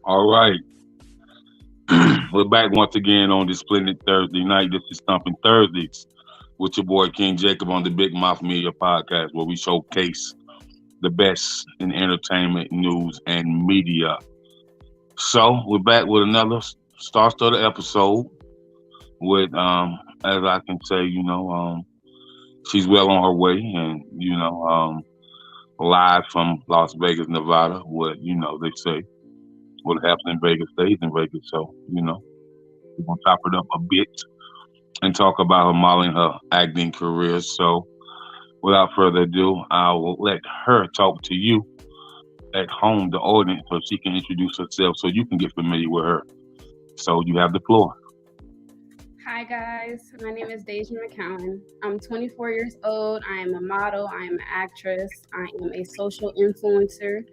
All right. We're back once again on this splendid Thursday night. This is Stumping Thursdays with your boy King Jacob on the Big Mouth Media Podcast, where we showcase the best in entertainment, news, and media. So we're back with another star-studded episode with, as I can say, she's well on her way, and live from Las Vegas, Nevada. What they say, what happens in Vegas stays in Vegas. So we're gonna chop it up a bit and talk about her modeling, her acting career. So without further ado, I will let her talk to you at home, the audience, so she can introduce herself, so you can get familiar with her. So you have the floor. Hi guys, my name is Dejia McCowan. I'm 24 years old. I am a model. I am an actress. I am a social influencer.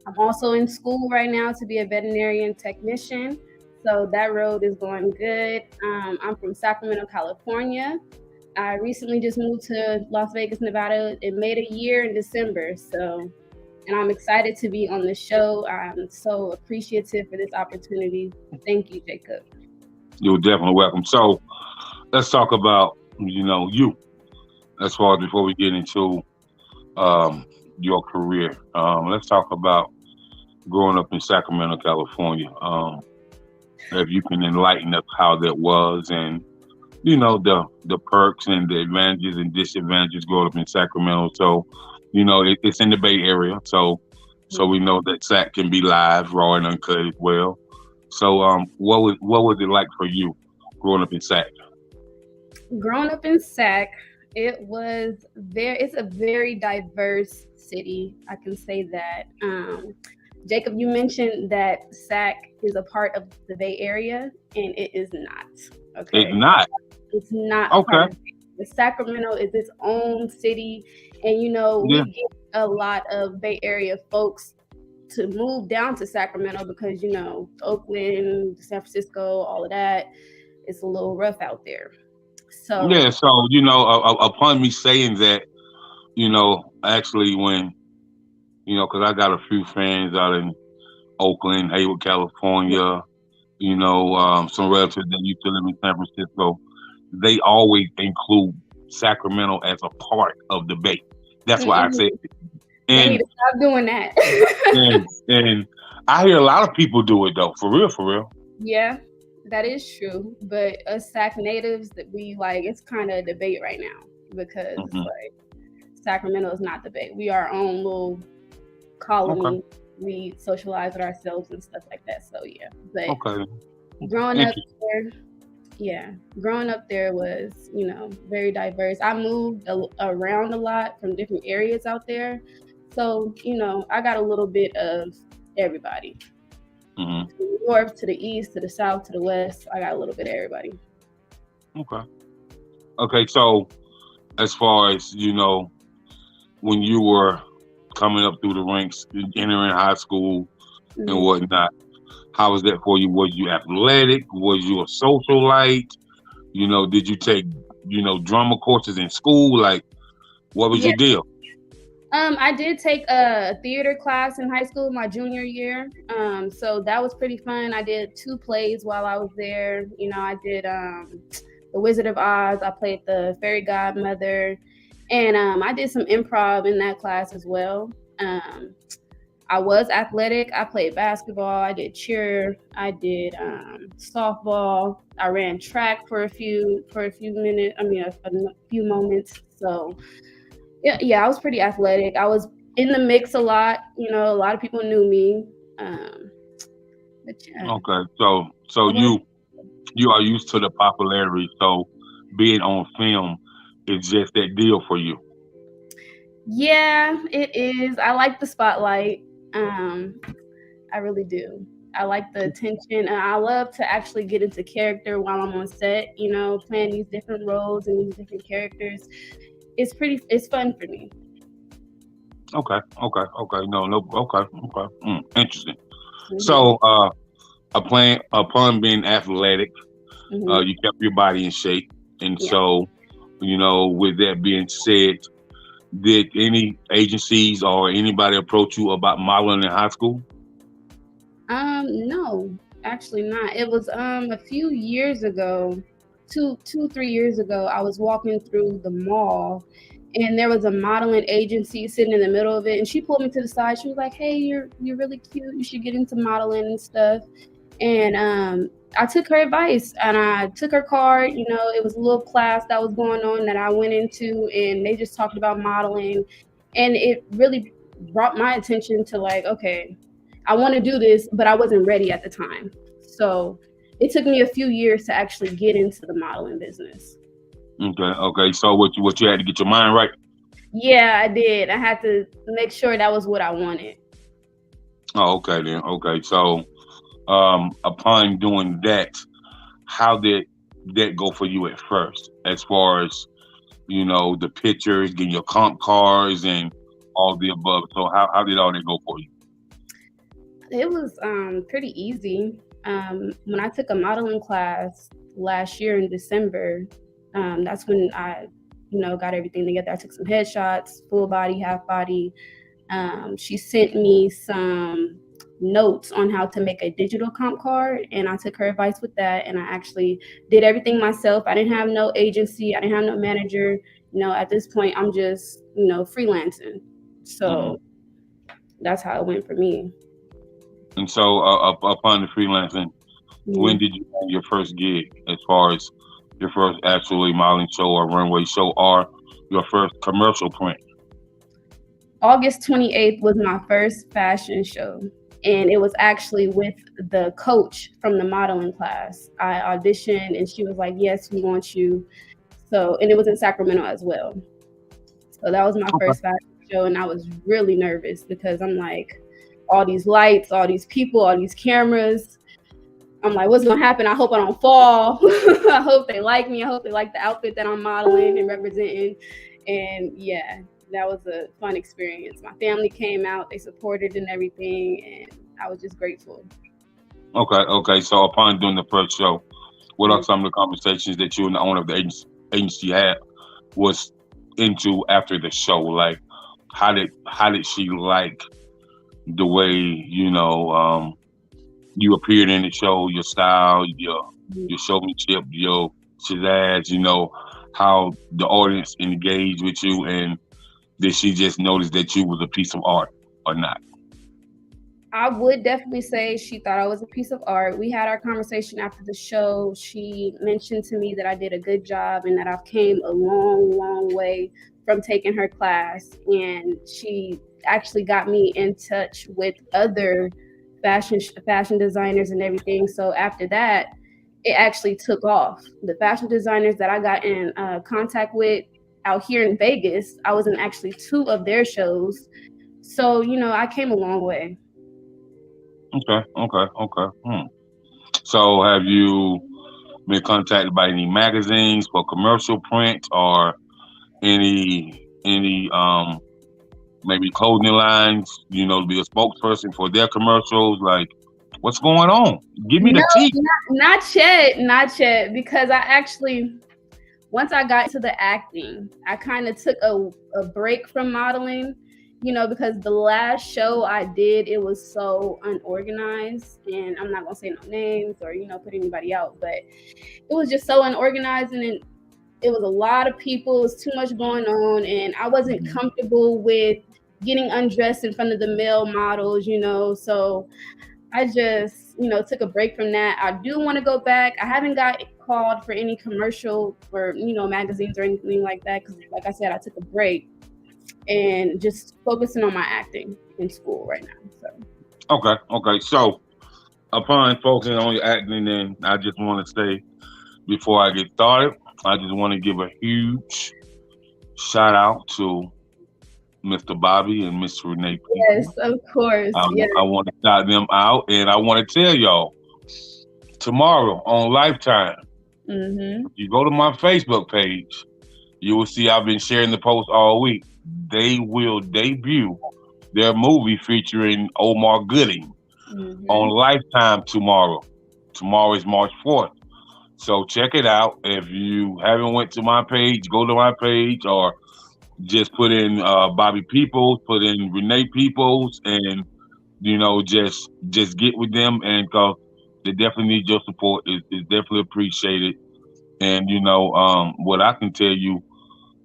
I'm also in school right now to be a veterinarian technician. So that road is going good. I'm from Sacramento, California. I recently just moved to Las Vegas, Nevada. It made a year in December. And I'm excited to be on the show. I'm so appreciative for this opportunity. Thank you, Jacob. You're definitely welcome. So let's talk about, you, as far as before we get into your career. Let's talk about growing up in Sacramento, California. If you can enlighten us how that was, and the perks and the advantages and disadvantages growing up in Sacramento. So it's in the Bay Area, so we know that Sac can be live, raw, and uncut as well. So what was it like for you growing up in Sac? Growing up in Sac, it's a very diverse city. I can say that. Jacob, you mentioned that Sac is a part of the Bay Area, and it is not. Okay. It's not. It's not. Okay. The Sacramento is its own city, and we get a lot of Bay Area folks to move down to Sacramento because Oakland, San Francisco, all of that, it's a little rough out there. So yeah, so upon me saying that, actually when because I got a few friends out in Oakland, Hayward, California, some relatives that used to live in San Francisco, they always include Sacramento as a part of the Bay. That's why I said it. They need to stop doing that. and I hear a lot of people do it though, for real. Yeah, that is true. But us Sac natives, that it's kind of a debate right now because Sacramento is not the Bay. We are our own little colony. Okay. We socialize with ourselves and stuff like that. So yeah, but growing up there was very diverse. I moved around a lot from different areas out there. So, I got a little bit of everybody. Mm-hmm. To the north, to the east, to the south, to the west. I got a little bit of everybody. Okay, so as far as, when you were coming up through the ranks, entering high school and whatnot, how was that for you? Was you athletic? Was you a socialite? Did you take, drama courses in school? Like, what was your deal? I did take a theater class in high school my junior year. So that was pretty fun. I did 2 plays while I was there. I did The Wizard of Oz. I played the fairy godmother. And I did some improv in that class as well. I was athletic. I played basketball. I did cheer. I did softball. I ran track for a few minutes. A few moments. So yeah, I was pretty athletic. I was in the mix a lot. A lot of people knew me. But yeah. Okay, so you are used to the popularity. So being on film is just that deal for you. Yeah, it is. I like the spotlight. I really do. I like the attention, and I love to actually get into character while I'm on set. Playing these different roles and these different characters. It's fun for me. Okay. Interesting. Mm-hmm. So, upon being athletic, you kept your body in shape, and so, with that being said, did any agencies or anybody approach you about modeling in high school? No, actually not. It was a few years ago, 3 years ago. I was walking through the mall, and there was a modeling agency sitting in the middle of it, and she pulled me to the side. She was like, "Hey, you're really cute. You should get into modeling and stuff." And I took her advice, and I took her card. You know, it was a little class that was going on that I went into, and they just talked about modeling, and it really brought my attention to like, okay, I want to do this, but I wasn't ready at the time. So it took me a few years to actually get into the modeling business. Okay. So what you had to get your mind right? Yeah, I did. I had to make sure that was what I wanted. Oh, okay then. Okay. So upon doing that, how did that go for you at first? As far as, the pictures, getting your comp cards and all the above. So how did all that go for you? It was pretty easy. When I took a modeling class last year in December, that's when I, got everything together. I took some headshots, full body, half body. She sent me some notes on how to make a digital comp card, and I took her advice with that, and I actually did everything myself. I didn't have no agency. I didn't have no manager. At this point, I'm just, freelancing. So that's how it went for me. And so upon the freelancing, when did you have your first gig as far as your first actually modeling show or runway show or your first commercial print? August 28th was my first fashion show, and it was actually with the coach from the modeling class. I auditioned, and she was like, "Yes, we want you." So, and it was in Sacramento as well. So that was my first fashion show, and I was really nervous because I'm like, all these lights, all these people, all these cameras. I'm like, what's gonna happen? I hope I don't fall. I hope they like me. I hope they like the outfit that I'm modeling and representing. And yeah, that was a fun experience. My family came out, they supported and everything, and I was just grateful. Okay. So upon doing the first show, what are some of the conversations that you and the owner of the agency had was into after the show? Like, how did she like the way you appeared in the show, your style, your showmanship, your pizzazz, how the audience engaged with you, and did she just notice that you was a piece of art or not? I would definitely say she thought I was a piece of art. We had our conversation after the show. She mentioned to me that I did a good job and that I've came a long, long way from taking her class. And she actually got me in touch with other fashion designers and everything. So after that, it actually took off. The fashion designers that I got in contact with out here in Vegas, I was in actually 2 of their shows. So, I came a long way. Okay. So have you been contacted by any magazines for commercial print or any maybe clothing lines, to be a spokesperson for their commercials? Like, what's going on? Give me the tea. Not yet, because I actually, once I got to the acting, I kind of took a break from modeling, because the last show I did, it was so unorganized, and I'm not gonna say no names or, put anybody out, but it was just so unorganized, and it was a lot of people, it was too much going on, and I wasn't comfortable with getting undressed in front of the male models, so I just, took a break from that. I do want to go back. I haven't got called for any commercial or, magazines or anything like that, because like I said, I took a break and just focusing on my acting in school right now. So Okay. So upon focusing on your acting, then I just want to say before I get started, I just want to give a huge shout out to Mr. Bobby and Miss Renee. Yes, of course. Yes. I want to shout them out, and I want to tell y'all tomorrow on Lifetime. If you go to my Facebook page, you will see I've been sharing the post all week. They will debut their movie featuring Omar Gooding on Lifetime tomorrow. Tomorrow is March 4th. So check it out. If you haven't went to my page, go to my page or just put in Bobby Peoples, put in Renee Peoples, and just get with them, and cause they definitely need your support. Is definitely appreciated. And what I can tell you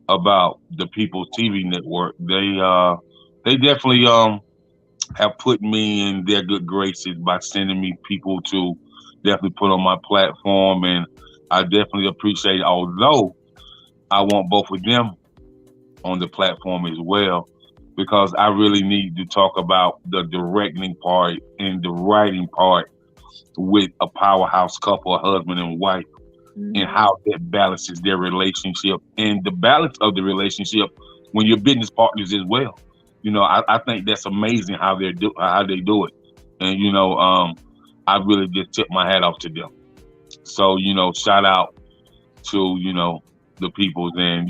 about the People's TV Network, they definitely have put me in their good graces by sending me people to definitely put on my platform, and I definitely appreciate it. Although I want both of them on the platform as well, because I really need to talk about the directing part and the writing part with a powerhouse couple, a husband and wife, and how that balances their relationship and the balance of the relationship when you're business partners as well. I think that's amazing how they do it, and I really just tip my hat off to them. So shout out to the peoples, and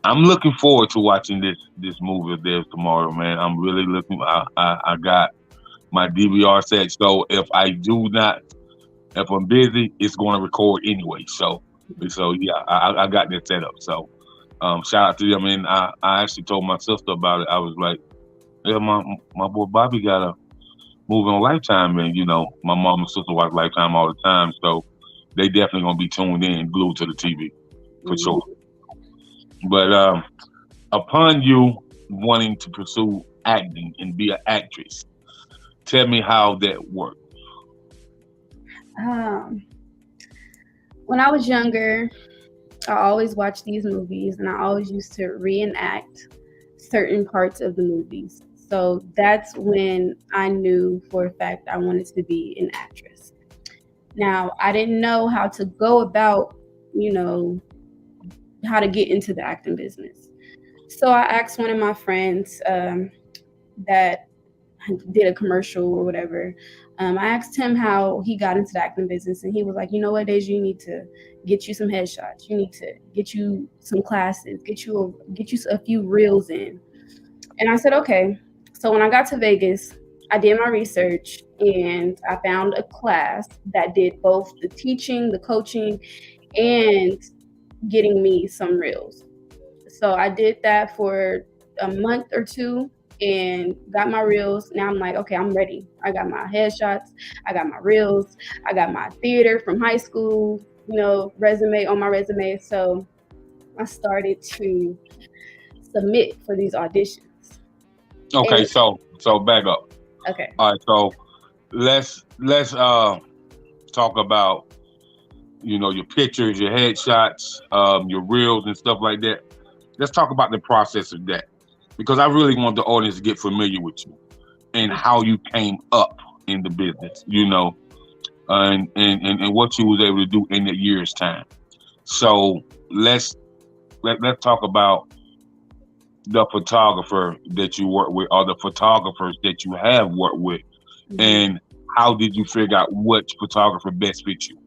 I'm looking forward to watching this movie of theirs tomorrow, man. I'm really looking. I got my DVR set, so if I'm busy, it's going to record anyway. So yeah, I got that set up. So shout out to them. And I actually told my sister about it. I was like, yeah, my boy Bobby got a movie on Lifetime, and my mom and sister watch Lifetime all the time, so they definitely gonna be tuned in, glued to the TV for sure. But upon you wanting to pursue acting and be an actress, tell me how that worked. When I was younger, I always watched these movies, and I always used to reenact certain parts of the movies. So that's when I knew for a fact I wanted to be an actress. Now, I didn't know how to go about, how to get into the acting business. So I asked one of my friends that did a commercial or whatever. I asked him how he got into the acting business, and he was like, you know what, Deja, you need to get you some headshots. You need to get you some classes, get you a few reels in. And I said, okay. So when I got to Vegas, I did my research, and I found a class that did both the teaching, the coaching, and getting me some reels. So I did that for a month or two and got my reels. Now I'm like, okay, I'm ready. I got my headshots, I got my reels, I got my theater from high school, resume on my resume. So I started to submit for these auditions. Okay, and so back up. Okay. All right, so let's talk about your pictures, your headshots, your reels and stuff like that. Let's talk about the process of that, because I really want the audience to get familiar with you and how you came up in the business, and what you was able to do in a year's time. So let's talk about the photographer that you work with, or the photographers that you have worked with, and how did you figure out which photographer best fits you?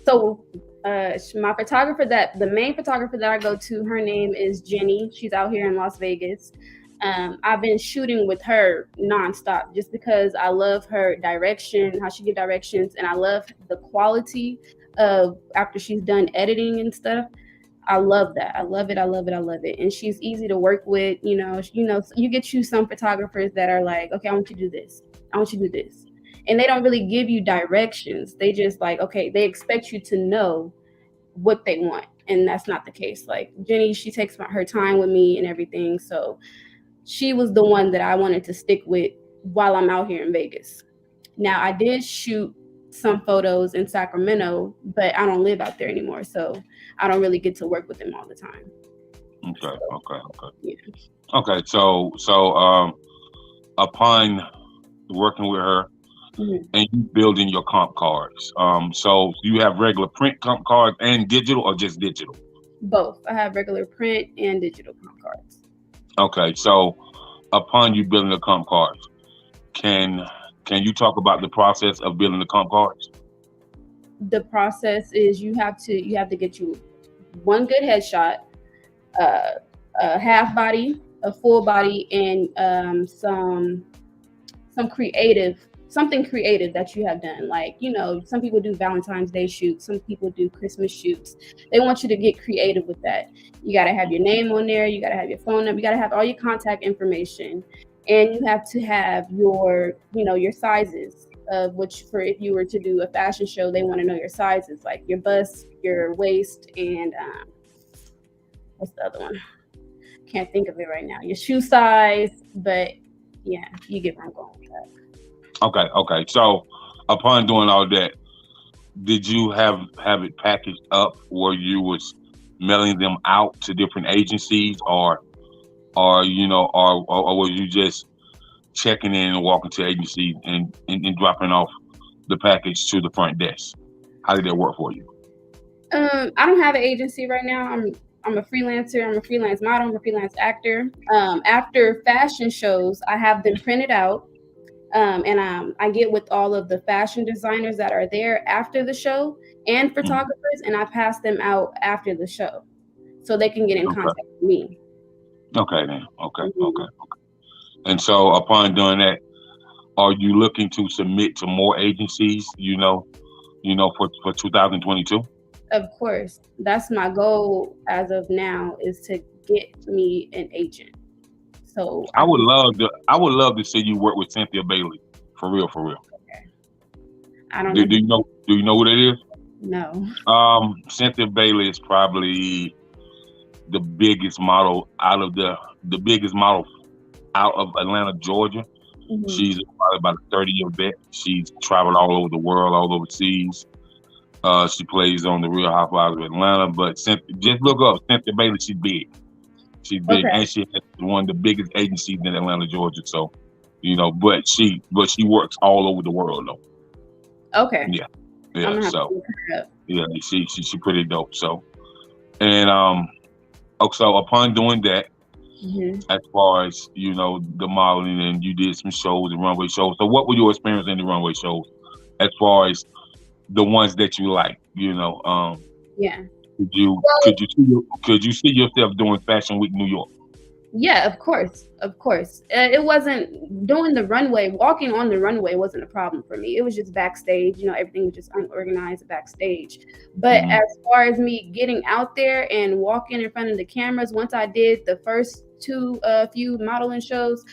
So my photographer, the main photographer that I go to, her name is Jenny. She's out here in Las Vegas. I've been shooting with her nonstop just because I love her direction, how she gives directions, and I love the quality of after she's done editing and stuff. I love that. I love it. I love it. I love it. And she's easy to work with. You get you some photographers that are like, okay, I want you to do this. I want you to do this. And they don't really give you directions. They just like, okay, they expect you to know what they want. And that's not the case. Like Jenny, she takes her time with me and everything. So she was the one that I wanted to stick with while I'm out here in Vegas. Now, I did shoot some photos in Sacramento, but I don't live out there anymore. So I don't really get to work with them all the time. Okay. Yeah. Okay. So upon working with her, and you building your comp cards, so you have regular print comp cards and digital, or just digital? Both. I have regular print and digital comp cards. Okay. So upon you building the comp cards, can you talk about the process of building the comp cards? The process is you have to get you one good headshot, a half body, a full body, and some creative something creative that you have done. Like, you know, some people do Valentine's Day shoots, some people do Christmas shoots. They want you to get creative with that. You got to have your name on there, you got to have your phone number, you got to have all your contact information, and you have to have your, you know, your sizes of which, for if you were to do a fashion show, they want to know your sizes, like your bust, your waist, and what's the other one? Can't think of it right now. Your shoe size, but yeah, you get where I'm going with that. Okay. So upon doing all that, did you have it packaged up where you was mailing them out to different agencies, or you know, or was you just checking in and walking to agencies and dropping off the package to the front desk? How did that work for you? I don't have an agency right now. I'm a freelancer. I'm a freelance model. I'm a freelance actor. After fashion shows, I have them printed out. And I get with all of the fashion designers that are there after the show and photographers, and I pass them out after the show so they can get in contact with me. Okay, then. Okay. And so upon doing that, are you looking to submit to more agencies, you know, for 2022? Of course. That's my goal as of now, is to get me an agent. So I would love to see you work with Cynthia Bailey. For real. Okay. I don't know. Do you know who that is? No. Cynthia Bailey is probably the biggest model out of Atlanta, Georgia. Mm-hmm. She's probably about a 30-year vet. She's traveled all over the world, all overseas. She plays on the Real Housewives of Atlanta. But just look up Cynthia Bailey. She's big. She's big, okay. And she has one of the biggest agencies in Atlanta, Georgia. So, you know, but she works all over the world, though. Okay. Yeah. So, yeah, she's pretty dope. So, and so upon doing that, mm-hmm. as far as, you know, the modeling, and you did some shows and runway shows. So, what were your experience in the runway shows, as far as the ones that you like? You know, yeah. Could you see yourself doing Fashion Week New York? Yeah, of course. It wasn't doing the runway. Walking on the runway wasn't a problem for me. It was just backstage. You know, everything was just unorganized backstage. But mm-hmm. as far as me getting out there and walking in front of the cameras, once I did the first few modeling shows,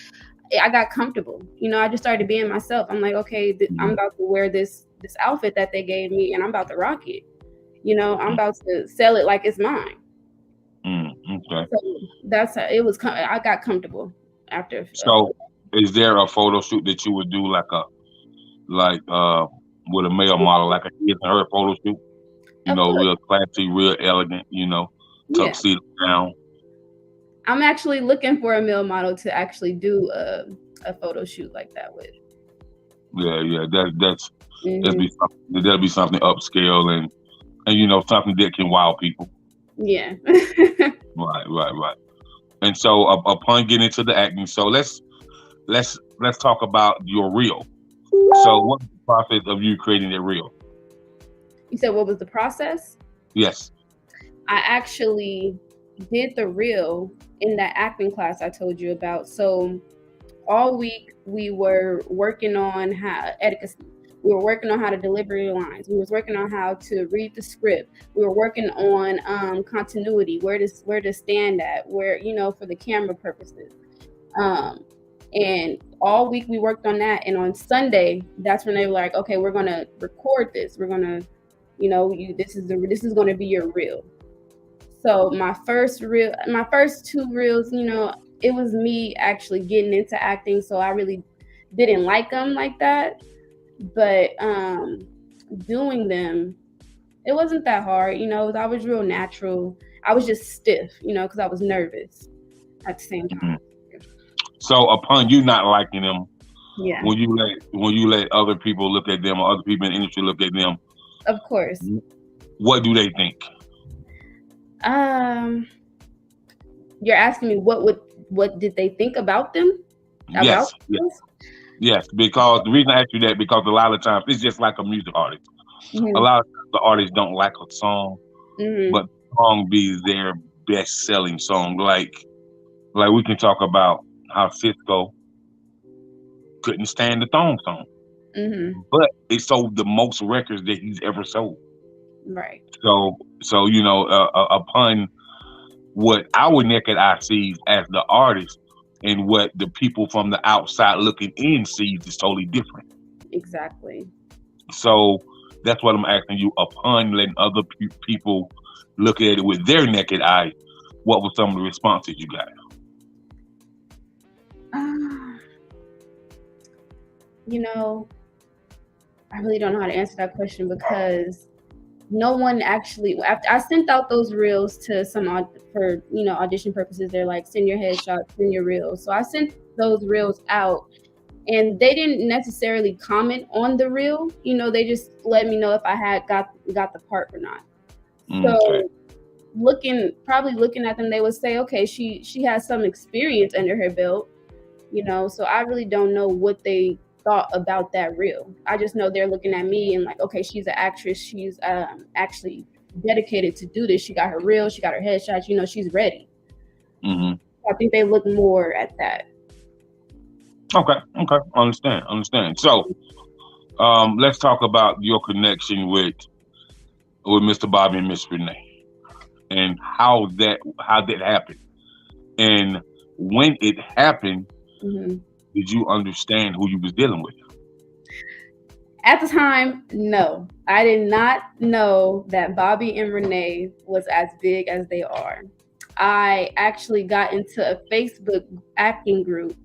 I got comfortable. You know, I just started being myself. I'm like, okay, mm-hmm. I'm about to wear this outfit that they gave me, and I'm about to rock it. You know, I'm about to sell it like it's mine. Okay. So that's how it was. I got comfortable after. So, is there a photo shoot that you would do with a male model, like a his and her photo shoot? You know, real classy, real elegant. You know, tuxedo down. I'm actually looking for a male model to actually do a photo shoot like that with. Yeah. That'll be something upscale and you know, something that can wow people. Yeah. Right. And so upon getting into the acting, so let's talk about your reel. So what was the process of you creating that reel? You said what was the process? Yes. I actually did the reel in that acting class I told you about. So all week we were working on etiquette. We were working on how to deliver your lines. We was working on how to read the script. We were working on continuity, where to stand at, where, you know, for the camera purposes. And all week we worked on that. And on Sunday, that's when they were like, okay, we're gonna record this. We're gonna, you know, this is gonna be your reel. So my first two reels, you know, it was me actually getting into acting. So I really didn't like them like that. But doing them, it wasn't that hard, you know. I was real natural. I was just stiff, you know, because I was nervous at the same time. Mm-hmm. So upon you not liking them, yeah, when you let other people look at them, or other people in the industry look at them, of course, what do they think? You're asking me what did they think about them? Yes, because the reason I ask you that, because a lot of times it's just like a music artist. Mm-hmm. A lot of times the artists don't like a song, mm-hmm. but the song be their best-selling song. Like we can talk about how Cisco couldn't stand the thong song. but it sold the most records that he's ever sold. Right. So upon what our naked eye sees as the artist and what the people from the outside looking in sees is totally different. Exactly. So that's what I'm asking you. Upon letting other people look at it with their naked eye, what were some of the responses you got? You know, I really don't know how to answer that question because no one actually. After I sent out those reels to some for audition purposes, they're like, send your headshots, send your reels. So I sent those reels out, and they didn't necessarily comment on the reel. They just let me know if I had got the part or not. So probably looking at them, they would say, okay, she has some experience under her belt. So I really don't know what they thought about that reel. I just know they're looking at me and like, okay, she's an actress. She's actually dedicated to do this. She got her reel. She got her headshots. She's ready. I think they look more at that. Okay. Understand. So, let's talk about your connection with Mr. Bobby and Miss Renee, and how that happened, and when it happened. Did you understand who you was dealing with? At the time, no. I did not know that Bobby and Renee was as big as they are. I actually got into a Facebook acting group,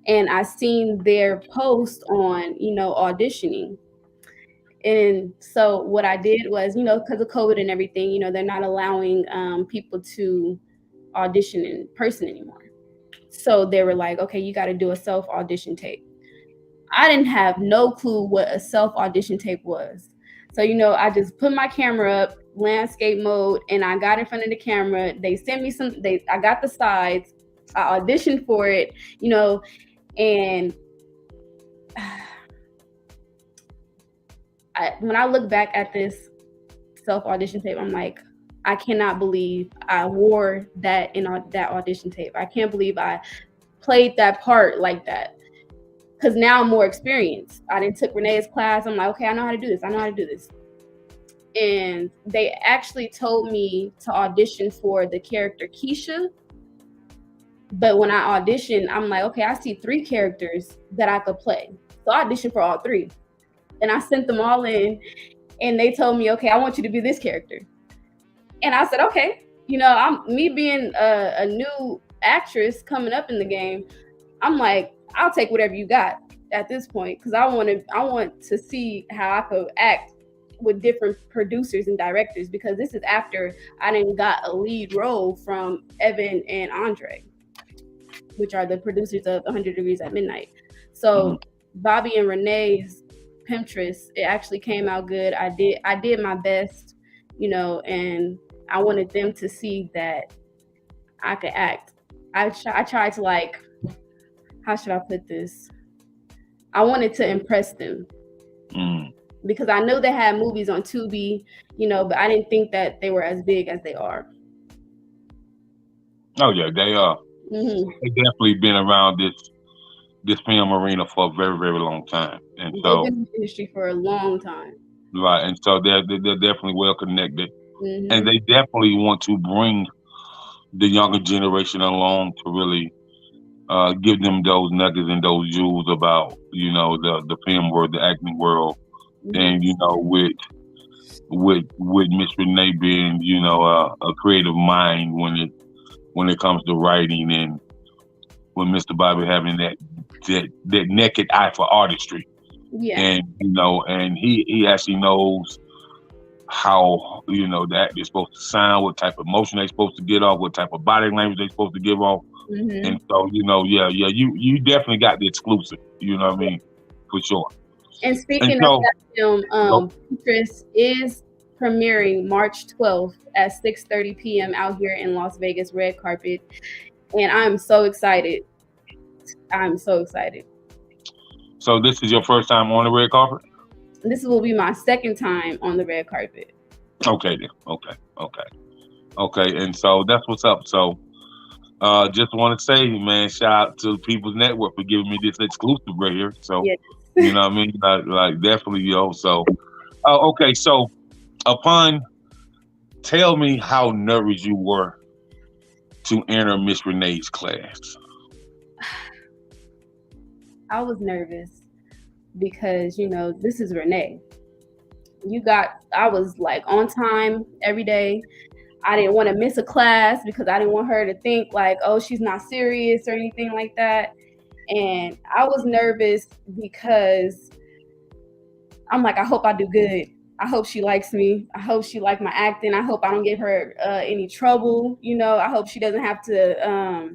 and I seen their post on, auditioning. And so what I did was, because of COVID and everything, they're not allowing people to audition in person anymore. So they were like, okay, you got to do a self audition tape. I didn't have no clue what a self audition tape was. So, I just put my camera up, landscape mode, and I got in front of the camera. They sent me I got the sides. I auditioned for it, and when I look back at this self audition tape, I'm like, I cannot believe I wore that in that audition tape. I can't believe I played that part like that. Because now I'm more experienced. I didn't took Renee's class. I'm like, okay, I know how to do this. And they actually told me to audition for the character Keisha. But when I auditioned, I'm like, okay, I see 3 characters that I could play. So I auditioned for all 3. And I sent them all in. And they told me, okay, I want you to be this character. And I said, okay, I'm me being a new actress coming up in the game. I'm like, I'll take whatever you got at this point, because I want to see how I could act with different producers and directors, because this is after I didn't got a lead role from Evan and Andre, which are the producers of 100 Degrees at Midnight. So Bobby and Renee's Pimptress, it actually came out good. I did my best, and I wanted them to see that I could act. I tried to, like, how should I put this? I wanted to impress them because I know they had movies on Tubi, but I didn't think that they were as big as they are. Oh yeah, they are. They've definitely been around this film arena for a very, very long time, and so they've been in the industry for a long time. Right, and so they're definitely well connected, and they definitely want to bring the younger generation along to really give them those nuggets and those jewels about the film world, the acting world, and with Miss Renee being a creative mind when it comes to writing, and with Mr. Bobby having that naked eye for artistry. Yeah. And and he actually knows how the actor is supposed to sound, what type of emotion they're supposed to get off, what type of body language they're supposed to give off. And so you definitely got the exclusive, you know what I mean, for sure. And speaking of that film, Chris is premiering March 12th at 6:30 p.m. out here in Las Vegas, red carpet, and I'm so excited. So this is your first time on the red carpet? This will be my second time on the red carpet. Okay then. Okay. And so that's what's up. So just want to say, man, shout out to People's Network for giving me this exclusive right here. So You know what I mean? Like definitely, yo. So, okay. So, upon tell me how nervous you were to enter Miss Renee's class. I was nervous because this is Renee. I was like on time every day. I didn't want to miss a class because I didn't want her to think like, oh, she's not serious or anything like that. And I was nervous because I'm like, I hope I do good. I hope she likes me. I hope she liked my acting. I hope I don't give her any trouble. I hope she doesn't have to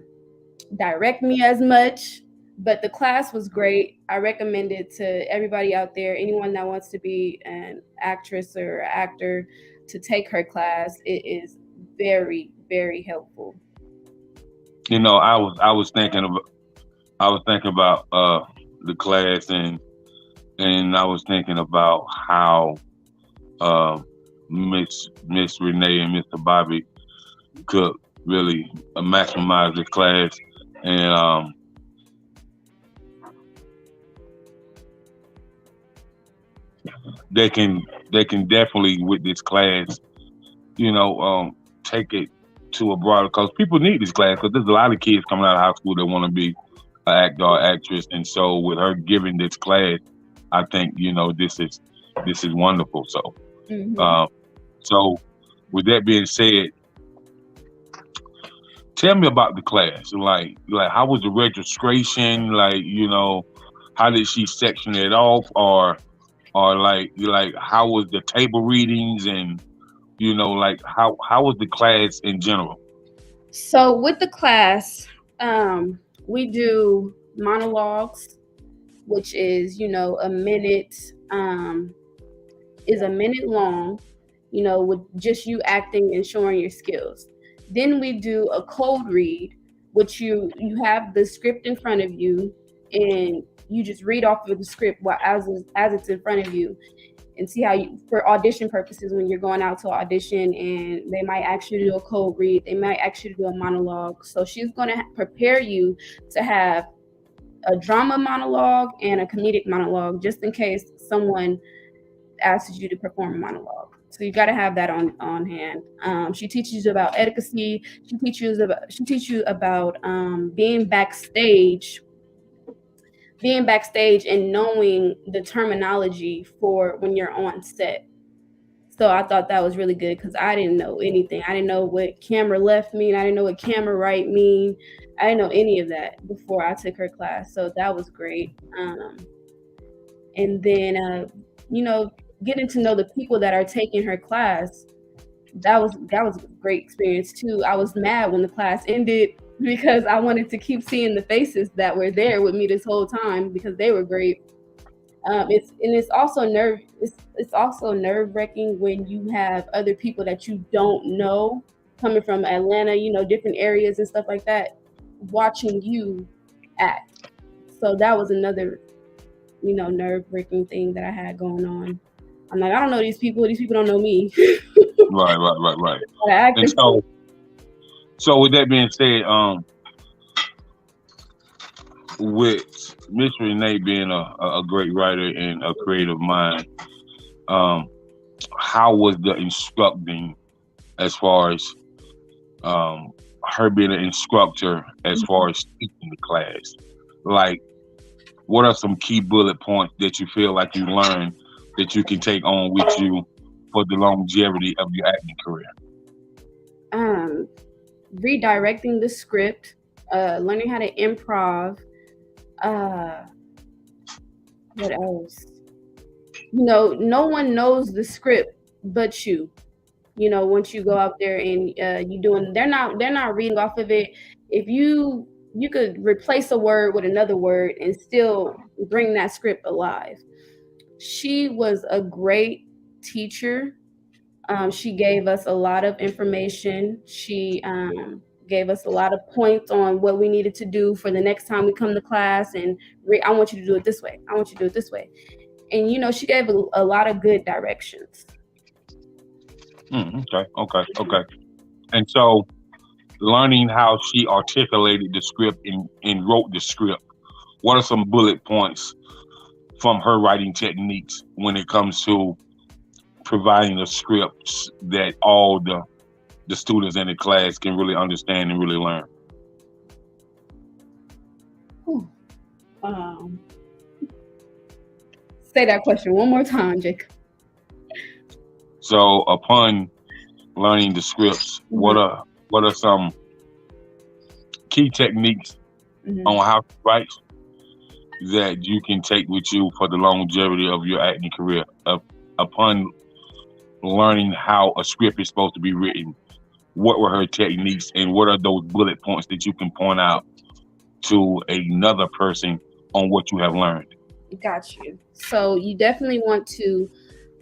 direct me as much. But the class was great. I recommend it to everybody out there, anyone that wants to be an actress or actor, to take her class. It is very, very helpful. I was thinking about the class, and I was thinking about how Miss Renee and Mr. Bobby could really maximize the class, and they can definitely with this class, take it to a broader, because people need this class, because there's a lot of kids coming out of high school that want to be an actor or actress, and so with her giving this class, I think this is wonderful. So, so with that being said, tell me about the class. Like how was the registration? Like how did she section it off, or like how was the table readings, and like how was the class in general? So with the class, we do monologues, which is a minute, is a minute long, with just you acting and showing your skills. Then we do a cold read, which you have the script in front of you, and you just read off of the script as it's in front of you, and see how for audition purposes, when you're going out to audition, and they might ask you to do a cold read, they might ask you to do a monologue. So she's going to prepare you to have a drama monologue and a comedic monologue, just in case someone asks you to perform a monologue. So you got to have that on hand. She teaches you about etiquette. She teaches you about being backstage and knowing the terminology for when you're on set. So I thought that was really good because I didn't know anything. I didn't know what camera left mean. I didn't know what camera right mean. I didn't know any of that before I took her class. So that was great. And then, getting to know the people that are taking her class, that was a great experience too. I was mad when the class ended because I wanted to keep seeing the faces that were there with me this whole time because they were great. It's also nerve-wracking when you have other people that you don't know coming from Atlanta, different areas and stuff like that, watching you act. So that was another, nerve-wracking thing that I had going on. I'm like, I don't know these people. These people don't know me. Right. And so with that being said, with Miss Renee being a great writer and a creative mind, how was the instructing as far as her being an instructor as far as teaching the class? Like, what are some key bullet points that you feel like you learned that you can take on with you for the longevity of your acting career? Redirecting the script, learning how to improv. What else? No one knows the script but you. Once you go out there and they're not reading off of it. If you could replace a word with another word and still bring that script alive. She was a great teacher. She gave us a lot of information. She gave us a lot of points on what we needed to do for the next time we come to class. And I want you to do it this way. I want you to do it this way. And, she gave a lot of good directions. Okay. And so learning how she articulated the script and wrote the script, what are some bullet points from her writing techniques when it comes to providing a script that all the students in the class can really understand and really learn? Say that question one more time, Jacob. So upon learning the scripts, what are some key techniques on how to write that you can take with you for the longevity of your acting career? Upon learning how a script is supposed to be written, what were her techniques, and what are those bullet points that you can point out to another person on what you have learned? Got you. So you definitely want to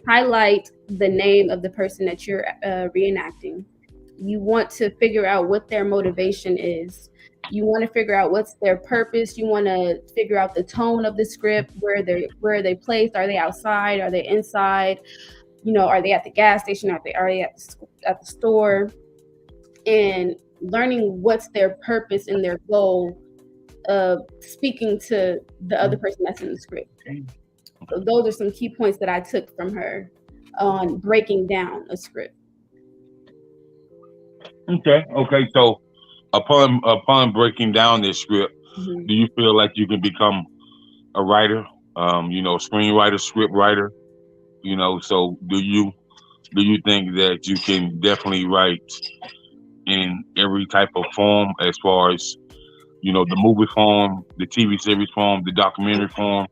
highlight the name of the person that you're reenacting. You want to figure out what their motivation is. You want to figure out what's their purpose. You want to figure out the tone of the script, where are they placed? Are they outside? Are they inside? You know, are they at the gas station? Are they at the store? And learning what's their purpose and their goal of speaking to the other person that's in the script. So those are some key points that I took from her on breaking down a script. Okay. So upon breaking down this script, do you feel like you can become a writer? Screenwriter, script writer. So do you think that you can definitely write in every type of form, as far as the movie form, the TV series form, the documentary form?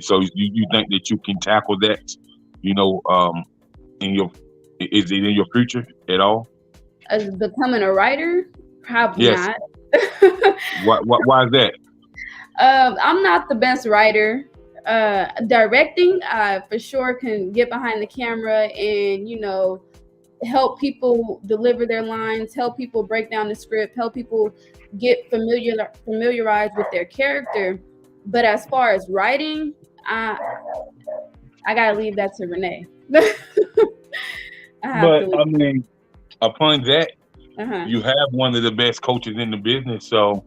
So you think that you can tackle that? Is it in your future at all? As becoming a writer, probably not. Why is that? I'm not the best writer. Directing, for sure can get behind the camera and help people deliver their lines, help people break down the script, help people get familiarized with their character. But as far as writing, I gotta leave that to Renee. I mean, upon that, you have one of the best coaches in the business. So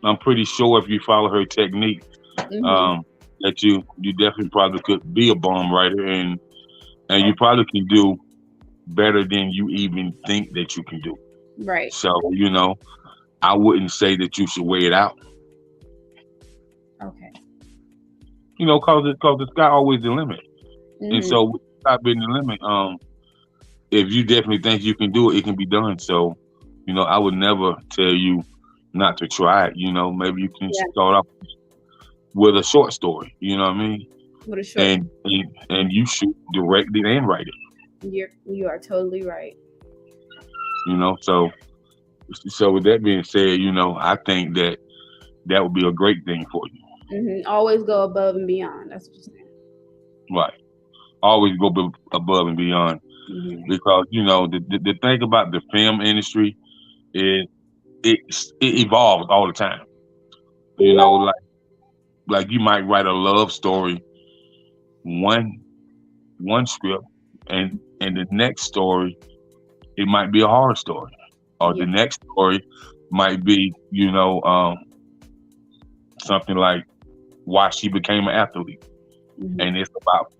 I'm pretty sure if you follow her technique, that you definitely probably could be a bomb writer, and you probably can do better than you even think that you can do. Right. So I wouldn't say that you should weigh it out. Okay. Cause the sky always the limit, and so stop being the limit. If you definitely think you can do it, it can be done. So, I would never tell you not to try it. Maybe you can start off with a short story. You know what I mean? With a short. And you should direct it and write it. You are totally right. So with that being said, I think that would be a great thing for you. Always go above and beyond. That's what you're saying. Right. Always go above and beyond. Because the thing about the film industry is it evolves all the time. Like you might write a love story, one script, and the next story it might be a horror story, or the next story might be something like why she became an athlete, and it's about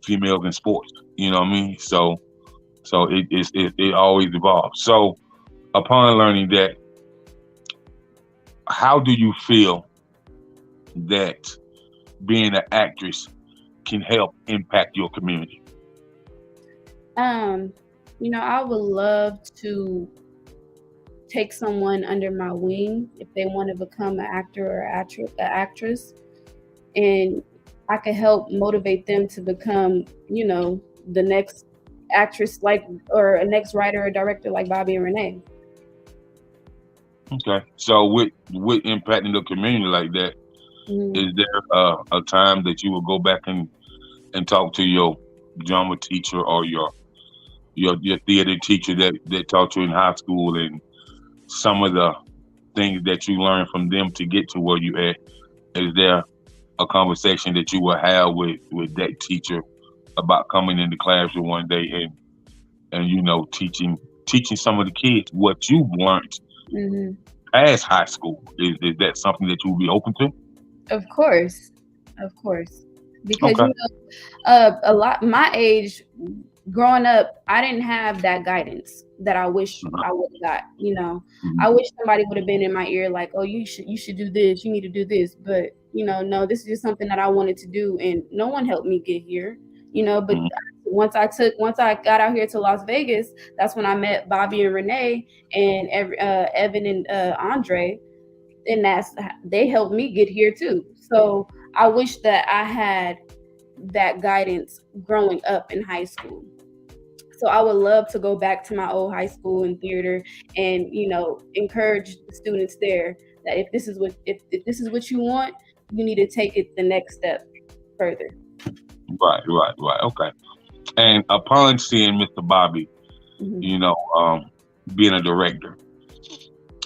females in sports. You know what I mean? So it always evolves. So upon learning that, how do you feel that being an actress can help impact your community? I would love to take someone under my wing if they want to become an actor or an actress, and I could help motivate them to become, the next actress or a next writer or director like Bobby and Renee. Okay, so with impacting the community like that, is there a time that you will go back and talk to your drama teacher or your theater teacher that taught you in high school, and some of the things that you learned from them to get to where you at? Is there a conversation that you will have with that teacher about coming into classroom one day and teaching some of the kids what you've learned as high school? Is that something that you will be open to? Of course, of course, because Okay. a lot my age growing up, I didn't have that guidance that I wish Uh-huh. I would have got. Mhm. I wish somebody would have been in my ear, like, "Oh, you should do this. You need to do this." But no, this is just something that I wanted to do, and no one helped me get here. But Mhm. once I got out here to Las Vegas, that's when I met Bobby and Renee and Evan and Andre, and they helped me get here too. So I wish that I had that guidance growing up in high school. So I would love to go back to my old high school in theater and encourage the students there that if this is what you want, you need to take it the next step further. Right. Okay. And upon seeing Mr. Bobby, Hmm. you know, being a director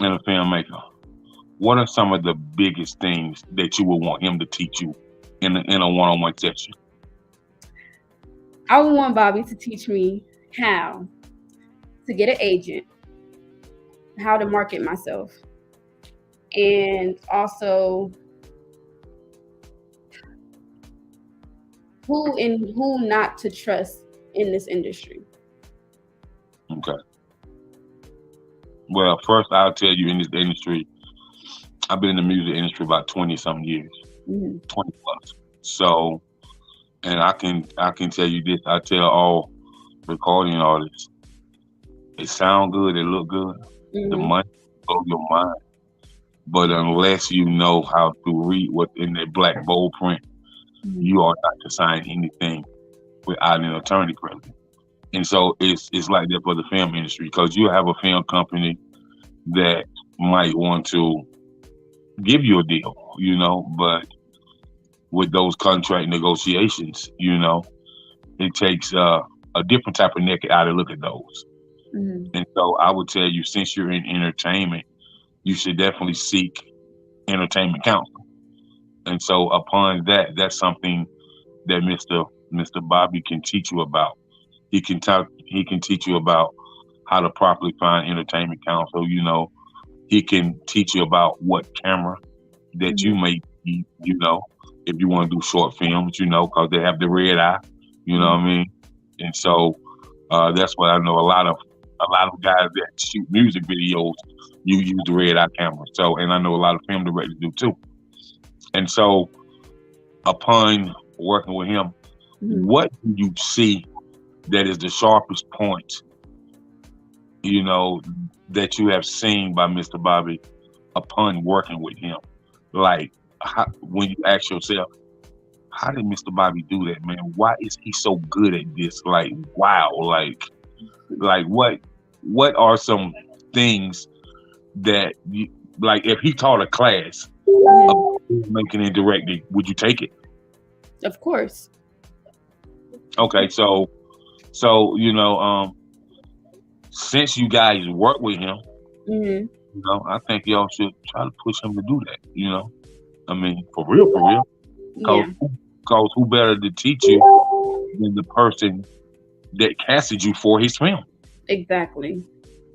and a filmmaker, what are some of the biggest things that you would want him to teach you in a one-on-one session? I would want Bobby to teach me how to get an agent, how to market myself, and also who not to trust in this industry. Okay. Well, first I'll tell you in this industry, I've been in the music industry about 20 some years, Hmm. 20 plus. So, and I can tell you this, I tell all recording artists, it sound good, it look good, the Hmm. money blow your mind. But unless you know how to read what's in that black bold print, Hmm. you are not to sign anything without an attorney present. And so it's like that for the film industry because you have a film company that might want to give you a deal, but with those contract negotiations, it takes a different type of naked eye to look at those. Hmm. And so I would tell you, since you're in entertainment, you should definitely seek entertainment counsel. And so upon that, that's something that Mr. Bobby can teach you about. He can teach you about how to properly find entertainment counsel. He can teach you about what camera that you Hmm. may need, if you want to do short films, because they have the red eye, you know what I mean? And so that's what I know. A lot of guys that shoot music videos, you use the red eye camera. So, and I know a lot of film directors do too. And so, upon working with him, Hmm. what do you see that is the sharpest point, you know, that you have seen by Mr. Bobby upon working with him? Like, when you ask yourself, how did Mr. Bobby do that, man? Why is he so good at this? Like, wow, like what are some things that you like if he taught a class of Hmm. making and directing, would you take it? Of course. Okay, so since you guys work with him, Hmm. I think y'all should try to push him to do that. I mean, for real, because Yeah. who better to teach you than the person that casted you for his film? Exactly.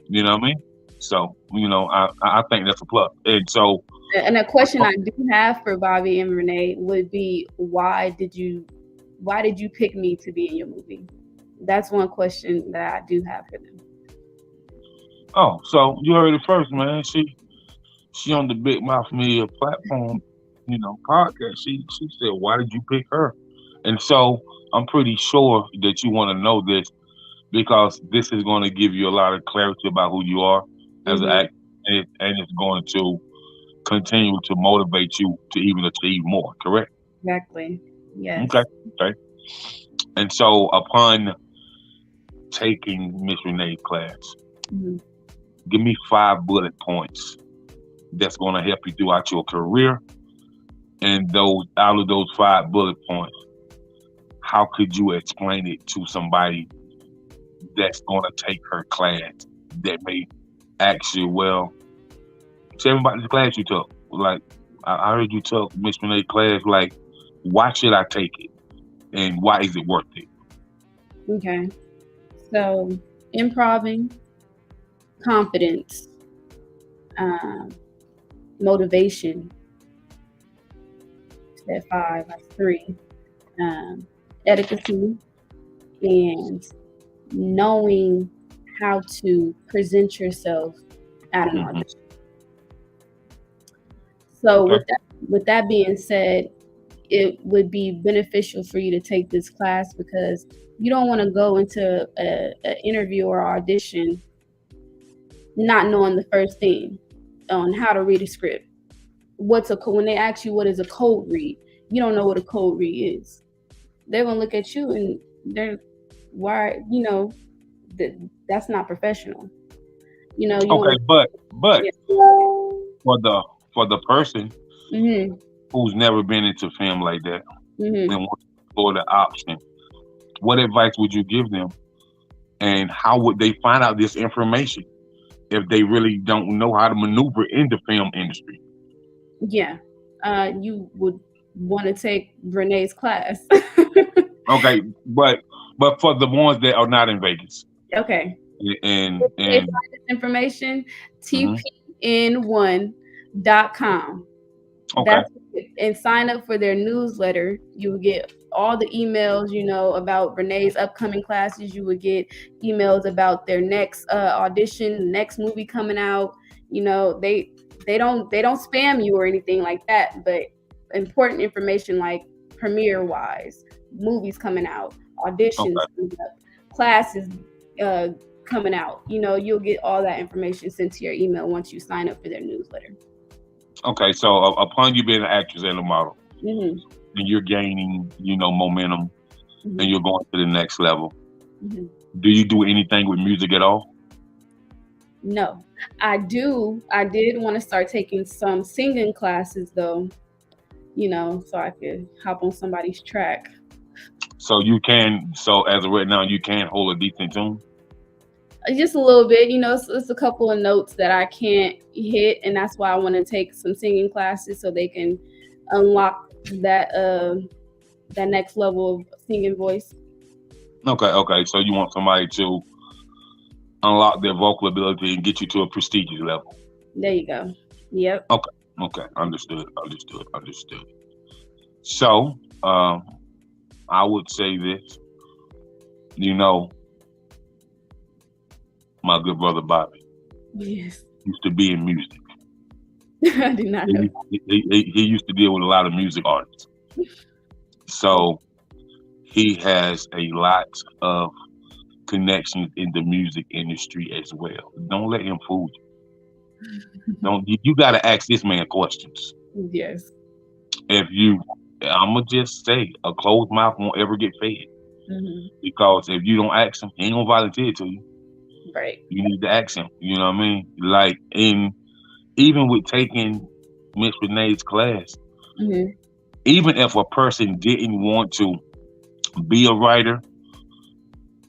You know what I mean? So I think that's a plus. And so And a question I do have for Bobby and Renee would be, why did you pick me to be in your movie? That's one question that I do have for them. so you heard it first, man. She on the Big Mouth Media platform, podcast. She said, "Why did you pick her?" And so I'm pretty sure that you want to know this because this is going to give you a lot of clarity about who you are as an Hmm. actor, and it's going to continue to motivate you to even achieve more. Correct? Exactly. Okay. Yes. Okay. And so upon taking Miss Renee's class, Hmm. give me 5 bullet points that's going to help you throughout your career. And those out of those 5 bullet points, how could you explain it to somebody that's going to take her class that may ask you, well, tell me about this class you took. Like, I heard you took Miss Renee's class. Like, why should I take it? And why is it worth it? Okay. So, improving, confidence, um, motivation, said 5, that's 3. Etiquette and knowing how to present yourself at an audition. So with that being said, it would be beneficial for you to take this class because you don't want to go into an interview or audition not knowing the first thing on how to read a script. When they ask you what is a code read, you don't know what a code read is. They're gonna look at you and they're that's not professional. Okay, but yeah. for the person who's never been into film like that and wants for the option, what advice would you give them, and how would they find out this information if they really don't know how to maneuver in the film industry? Yeah, you would want to take Renee's class. Okay, but for the ones that are not in Vegas. Okay. And this information, tpn1.com. Okay. That's it. And sign up for their newsletter. You will get all the emails, about Renee's upcoming classes. You would get emails about their next audition, next movie coming out. They don't spam you or anything like that, but important information like premiere wise, movies coming out, auditions, classes coming out. You'll get all that information sent to your email once you sign up for their newsletter. Okay, so upon you being an actress and a model, and you're gaining, momentum, and you're going to the next level, do you do anything with music at all? No, I do. I did want to start taking some singing classes though, so I could hop on somebody's track. So as of right now, you can hold a decent tune? Just a little bit, it's a couple of notes that I can't hit, and that's why I want to take some singing classes so they can unlock that next level of singing voice. Okay. So you want somebody to unlock their vocal ability and get you to a prestigious level. There you go. Yep. Okay. Understood. So, I would say this, my good brother Bobby. Yes. Used to be in music. I did not know. He used to deal with a lot of music artists. So he has a lot of connections in the music industry as well. Don't let him fool you. You got to ask this man questions. Yes. I'm gonna just say, a closed mouth won't ever get fed. Because if you don't ask him, he ain't gonna volunteer to you. Right. You need to ask him. You know what I mean? Like, even with taking Miss Renee's class, even if a person didn't want to be a writer,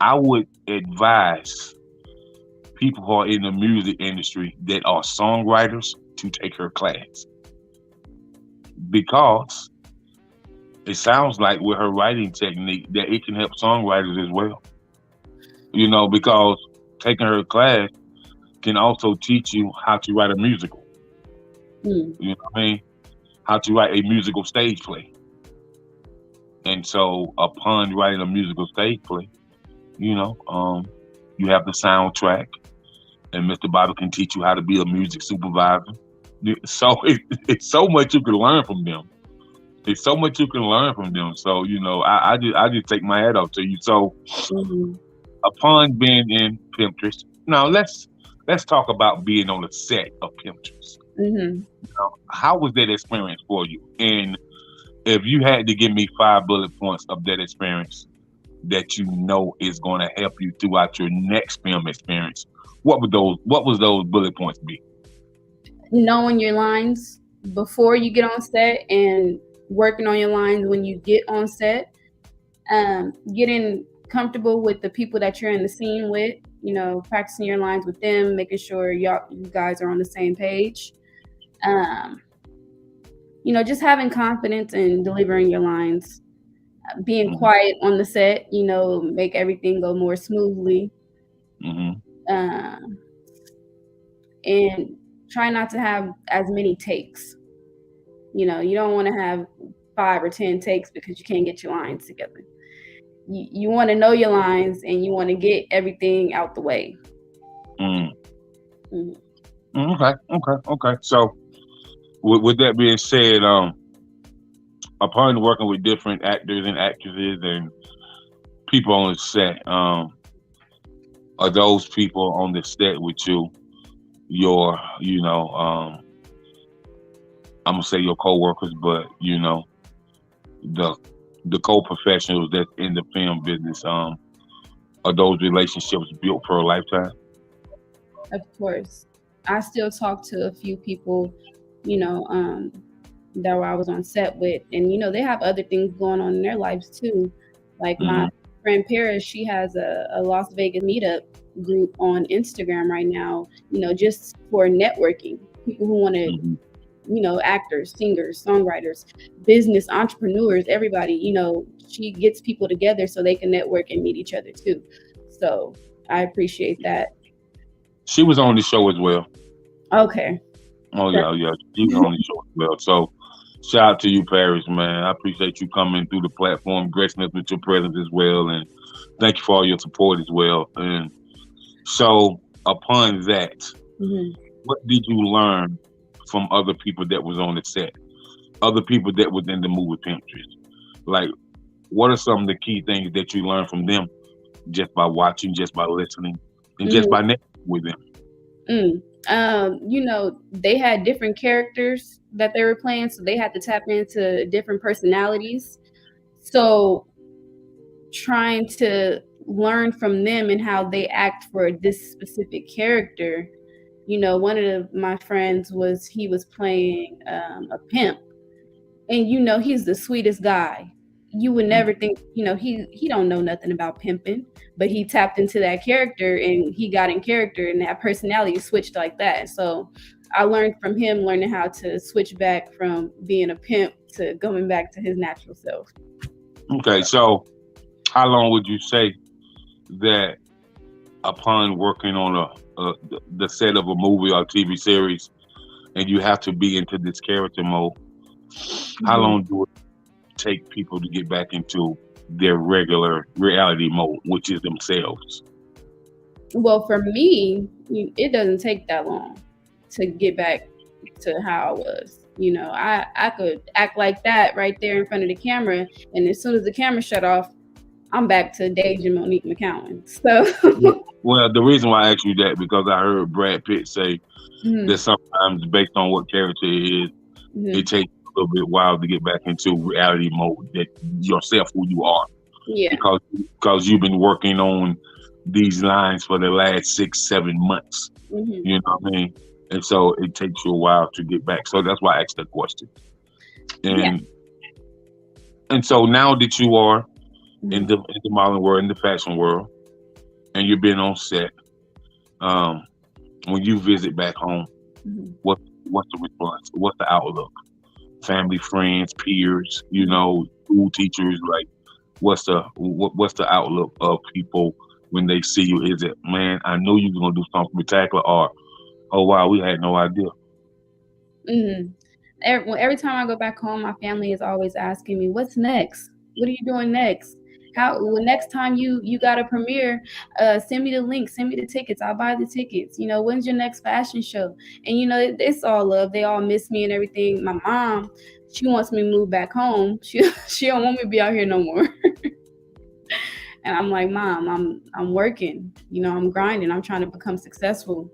I would advise people who are in the music industry that are songwriters to take her class, because it sounds like with her writing technique that it can help songwriters as well. Because taking her class can also teach you how to write a musical. You know what I mean? How to write a musical stage play. And so upon writing a musical stage play, you have the soundtrack, and Mr. Bobby can teach you how to be a music supervisor. So it's so much you can learn from them. So, I just take my hat off to you. So upon being in Pimptress, now let's talk about being on the set of Pimptress. How was that experience for you? And if you had to give me 5 bullet points of that experience that is going to help you throughout your next film experience, what would those bullet points be? Knowing your lines before you get on set and working on your lines when you get on set, getting comfortable with the people that you're in the scene with, practicing your lines with them, making sure you guys are on the same page. Just having confidence in delivering your lines, being quiet on the set, make everything go more smoothly. And try not to have as many takes. You don't want to have 5 or 10 takes because you can't get your lines together. You want to know your lines and you want to get everything out the way. Okay. So, with that being said, upon working with different actors and actresses and people on the set, are those people on the set with you your, I'm gonna say your co-workers, but the co-professionals that's in the film business, are those relationships built for a lifetime? Of course. I still talk to a few people, that I was on set with, and they have other things going on in their lives too. Like my friend Paris, she has a Las Vegas meetup group on Instagram right now, just for networking. People who want to, actors, singers, songwriters, business entrepreneurs, everybody, she gets people together so they can network and meet each other too. So I appreciate that. She was on the show as well. Okay. Oh yeah. She was on the show as well. So shout out to you, Paris, man. I appreciate you coming through the platform, gracing us with your presence as well, and thank you for all your support as well. And so upon that, what did you learn from other people that was on the set, other people that was in the movie Pinterest? Like, what are some of the key things that you learned from them just by watching, just by listening, and just by networking with them? They had different characters that they were playing, so they had to tap into different personalities. So trying to learn from them and how they act for this specific character. One of my friends was playing a pimp, and he's the sweetest guy. You would never think, he don't know nothing about pimping, but he tapped into that character and he got in character, and that personality switched like that. So I learned from him, learning how to switch back from being a pimp to going back to his natural self. Okay, so how long would you say that upon working on the set of a movie or TV series, and you have to be into this character mode, how long do it take people to get back into their regular reality mode, which is themselves? Well, for me, it doesn't take that long to get back to how I was. I could act like that right there in front of the camera, and as soon as the camera shut off, I'm back to Dejia McCowan. So, well, the reason why I asked you that, because I heard Brad Pitt say that sometimes, based on what character it is, it takes a little bit while to get back into reality mode, that yourself, who you are. Yeah. Because you've been working on these lines for the last 6-7 months. You know what I mean? And so it takes you a while to get back. So that's why I asked that question. And so now that you are in the modeling world, in the fashion world, and you've been on set, when you visit back home, what's the response? What's the outlook? Family, friends, peers, school teachers, like what's the outlook of people when they see you? Is it, man, I knew you were gonna do something spectacular, or oh wow, we had no idea? Every time I go back home, my family is always asking me, what's next? What are you doing next? Next time you got a premiere, send me the link, send me the tickets, I'll buy the tickets. When's your next fashion show? And it's all love. They all miss me and everything. My mom, she wants me to move back home. She don't want me to be out here no more. And I'm like, Mom, I'm working. I'm grinding. I'm trying to become successful.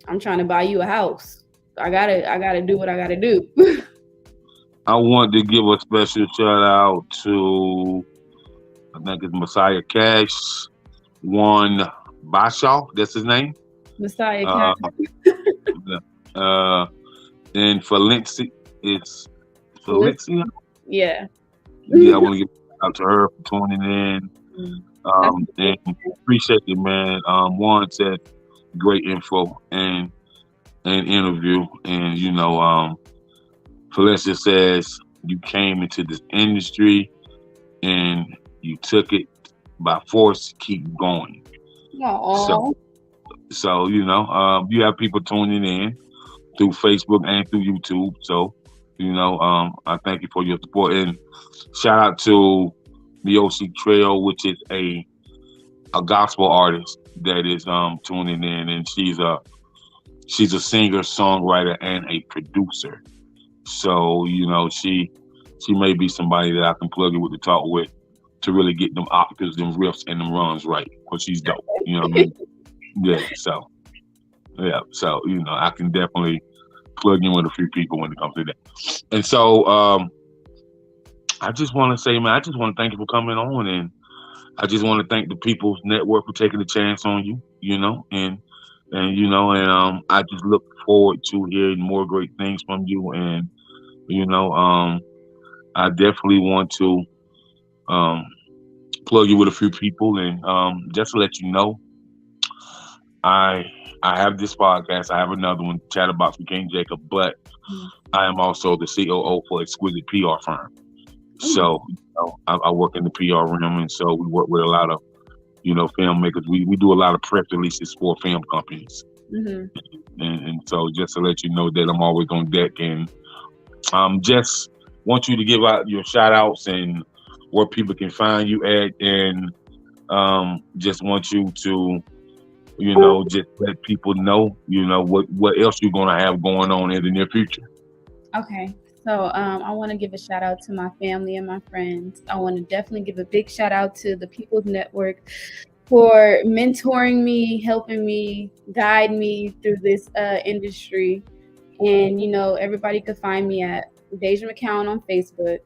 I'm trying to buy you a house. I gotta do what I gotta do. I want to give a special shout out to, I think it's Messiah Cash, Juan Bashaw, that's his name. Messiah Cash. And Valencia, it's Valencia. Yeah. I want to give a shout out to her for tuning in. And appreciate it, man. Juan said great info and interview, and Valencia says you came into this industry and you took it by force to keep going. Aww. So you have people tuning in through Facebook and through YouTube. So I thank you for your support, and shout out to the OC Trail, which is a gospel artist that is tuning in, and she's a singer, songwriter, and a producer. So she may be somebody that I can plug in with to talk with to really get them octaves, them riffs, and them runs right. Because she's dope. You know what I mean? Yeah. So I can definitely plug in with a few people when it comes to that. And so I just want to say, man, I just want to thank you for coming on, and I just want to thank the People's Network for taking the chance on you. I just look forward to hearing more great things from you, and I definitely want to plug you with a few people, and just to let you know, I have this podcast. I have another one, Chatterbox with King Jacob, but I am also the COO for Exquisite PR firm. So I work in the PR realm, and so we work with a lot of filmmakers. We do a lot of press releases for film companies, and so just to let you know that I'm always on deck, and just want you to give out your shout outs and where people can find you at, and just want you to just let people know what else you're going to have going on in the near future. Okay. So I want to give a shout out to my family and my friends. I want to definitely give a big shout out to the People's Network for mentoring me, helping me, guide me through this industry. And, everybody could find me at Dejia McCowan on Facebook,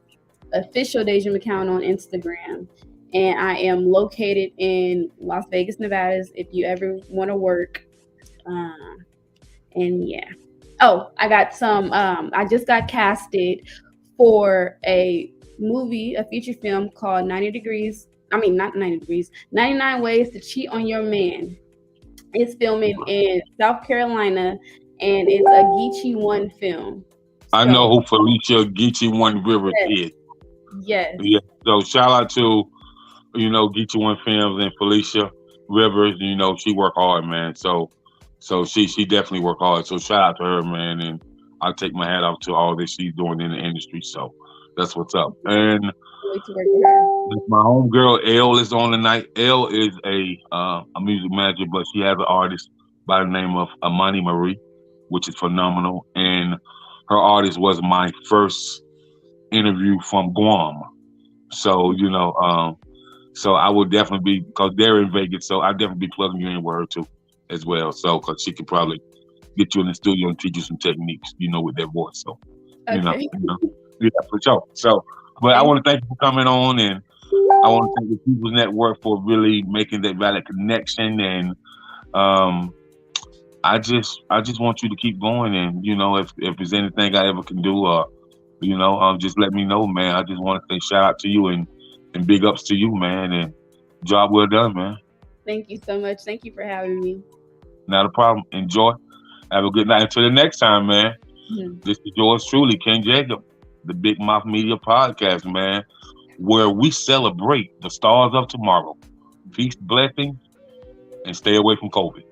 official Dejia McCowan on Instagram. And I am located in Las Vegas, Nevada, if you ever want to work. And yeah. Oh, I got some, I just got casted for a movie, a feature film called 99 Ways to Cheat on Your Man. It's filming in South Carolina, and it's a Geechee One film. I know who Felicia Geechee One Rivers is. Yes. Yeah. So shout out to, Geechee One Films and Felicia Rivers. She work hard, man. So she definitely work hard. So shout out to her, man. And I take my hat off to all that she's doing in the industry. So that's what's up. And my homegirl Elle is on tonight. Elle is a music manager, but she has an artist by the name of Amani Marie, which is phenomenal. And her artist was my first interview from Guam. So so I would definitely be, because they're in Vegas, so I'd definitely be plugging you in with her too as well. So because she could probably get you in the studio and teach you some techniques, with their voice. So yeah, for sure. So, but I want to thank you for coming on, and I want to thank the People's Network for really making that valid connection. And I just want you to keep going, and if there's anything I ever can do, just let me know, man. I just want to say shout out to you and big ups to you, man, and job well done, man. Thank you so much. Thank you for having me. Not a problem. Enjoy. Have a good night. Until the next time, man. This is yours truly, King Jacob, the Big Mouff Media Podcast, man, where we celebrate the stars of tomorrow. Peace, blessings, and stay away from COVID.